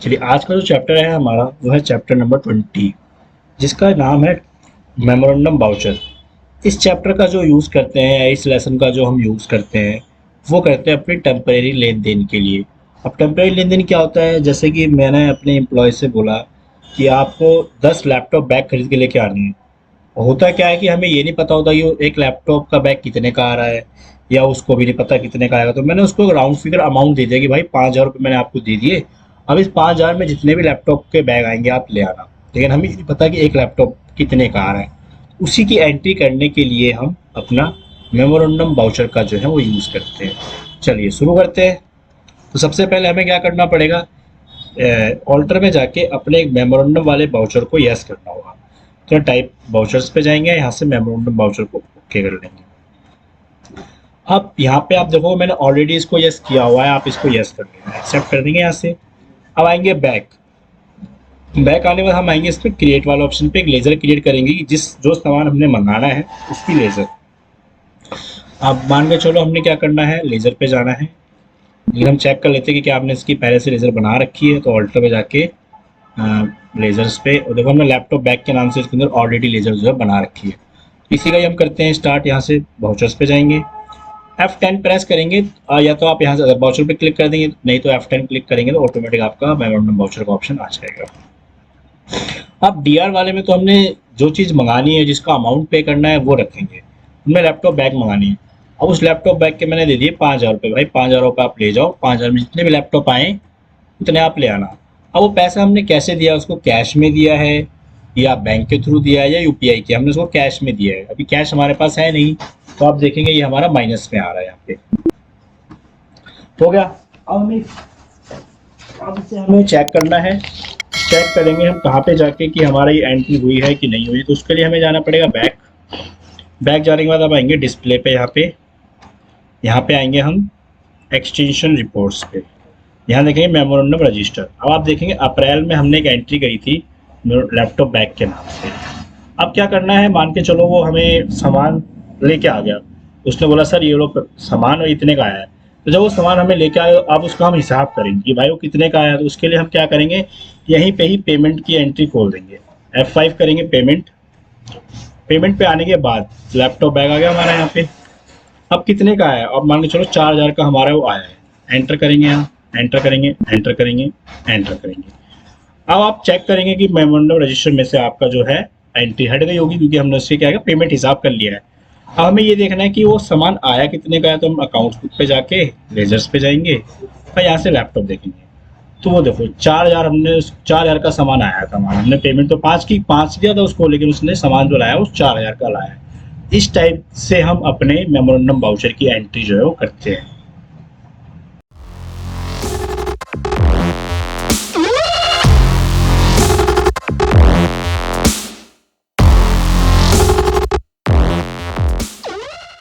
चलिए आज का जो चैप्टर है हमारा वो है चैप्टर नंबर 20, जिसका नाम है मेमोरेंडम वाउचर। इस चैप्टर का जो यूज़ करते हैं, इस लेसन का जो हम यूज़ करते हैं, वो करते हैं अपनी टेम्परेरी लेन देन के लिए। अब टेम्परेरी लेन देन क्या होता है? जैसे कि मैंने अपने एम्प्लॉय से बोला कि आपको 10 लैपटॉप बैग खरीद के लेके आने हैं। होता क्या है कि हमें ये नहीं पता होता कि एक लैपटॉप का बैग कितने का आ रहा है, या उसको भी नहीं पता कितने का आएगा। तो मैंने उसको राउंड फिगर अमाउंट दे दिया कि भाई 5,000 रुपये मैंने आपको दे दिए। अब इस 5,000 में जितने भी लैपटॉप के बैग आएंगे आप ले आना। लेकिन हमें ये नहीं पता कि एक लैपटॉप कितने का आ रहा है। उसी की एंट्री करने के लिए हम अपना मेमोरेंडम वाउचर का जो है वो यूज़ करते हैं। चलिए शुरू करते हैं। तो सबसे पहले हमें क्या करना पड़ेगा? ऑल्टर में जाके अपने मेमोरेंडम वाले वाउचर को यस करना होगा। तो टाइप वाउचर्स पे जाएंगे, यहाँ से मेमोरेंडम वाउचर को ओके कर लेंगे। अब यहाँ पे आप देखो मैंने ऑलरेडी इसको यस किया हुआ है, आप इसको यस कर लेंगे, एक्सेप्ट कर देंगे यहाँ से। अब आएंगे बैक। बैक आने के बाद हम आएंगे इस पर क्रिएट वाला ऑप्शन पे, एक लेज़र क्रिएट करेंगे कि जो सामान हमने मंगाना है उसकी लेज़र। अब मान के चलो हमने क्या करना है, लेज़र पे जाना है। लेकिन हम चेक कर लेते हैं कि क्या आपने इसकी पहले से लेज़र बना रखी है। तो ऑल्टर पे जाके लेज़र्स पे, और देखो हमने लैपटॉप बैग के नाम से इसके अंदर ऑलरेडी लेज़र जो है बना रखी है। इसी का ही हम करते हैं स्टार्ट। यहाँ से वाउचर्स पे जाएंगे, F10 प्रेस करेंगे, या तो आप यहाँ से वाउचर पे क्लिक कर देंगे, नहीं तो F10 क्लिक करेंगे तो ऑटोमेटिक आपका मेमोरेंडम वाउचर का ऑप्शन आ जाएगा। अब डीआर वाले में तो हमने जो चीज़ मंगानी है, जिसका अमाउंट पे करना है वो रखेंगे। हमने लैपटॉप बैग मंगानी है। अब उस लैपटॉप बैग के मैंने दे दिए 5,000 रुपये। भाई 5,000 रुपये आप ले जाओ, 5,000 में जितने भी लैपटॉप आए उतने आप ले आना। अब वो पैसा हमने कैसे दिया? उसको कैश में दिया है या बैंक के थ्रू दिया है या यूपीआई किया? हमने उसको कैश में दिया है। अभी कैश हमारे पास है नहीं, तो आप देखेंगे ये हमारा माइनस में आ रहा है। यहाँ पे हो गया। अब इसे हमें चेक करना है। चेक करेंगे हम कहाँ पे जाके कि हमारा ये एंट्री हुई है कि नहीं हुई। तो उसके लिए हमें जाना पड़ेगा बैक। बैक जाने के बाद अब आएंगे डिस्प्ले पे। यहाँ पे आएंगे हम एक्सटेंशन रिपोर्ट्स पे। यहाँ देखेंगे मेमोरेंडम रजिस्टर। अब आप देखेंगे अप्रैल में हमने एक एंट्री करी थी लैपटॉप बैग के नाम से। अब क्या करना है, मान के चलो वो हमें सामान लेके आ गया। उसने बोला सर ये लोग सामान इतने का आया है। तो जब वो सामान हमें लेके आए, अब उसका हम हिसाब करेंगे कि भाई वो कितने का आया। तो उसके लिए हम क्या करेंगे, यहीं पे ही पेमेंट की एंट्री खोल देंगे। F5 करेंगे पेमेंट। पेमेंट पे आने के बाद लैपटॉप बैग आ गया हमारा यहाँ पे। अब कितने का आया? अब मान के चलो 4,000 का हमारा वो आया है। एंटर करेंगे, यहाँ एंटर करेंगे, एंटर करेंगे, एंटर करेंगे। अब आप चेक करेंगे कि मेमोरेंडम रजिस्टर में से आपका जो है एंट्री हट गई होगी, क्योंकि हमने उससे क्या है पेमेंट हिसाब कर लिया है। अब हमें ये देखना है कि वो सामान आया कितने का है। तो हम अकाउंट्स बुक पे जाके लेजर्स पे जाएंगे और यहाँ से लैपटॉप देखेंगे। तो वो देखो 4,000, हमने 4,000 का सामान आया था हमारा। हमने पेमेंट तो 5 दिया था उसको, लेकिन उसने सामान जो लाया वो 4,000 का लाया है। इस टाइप से हम अपने मेमोरेंडम वाउचर की एंट्री जो है वो करते हैं।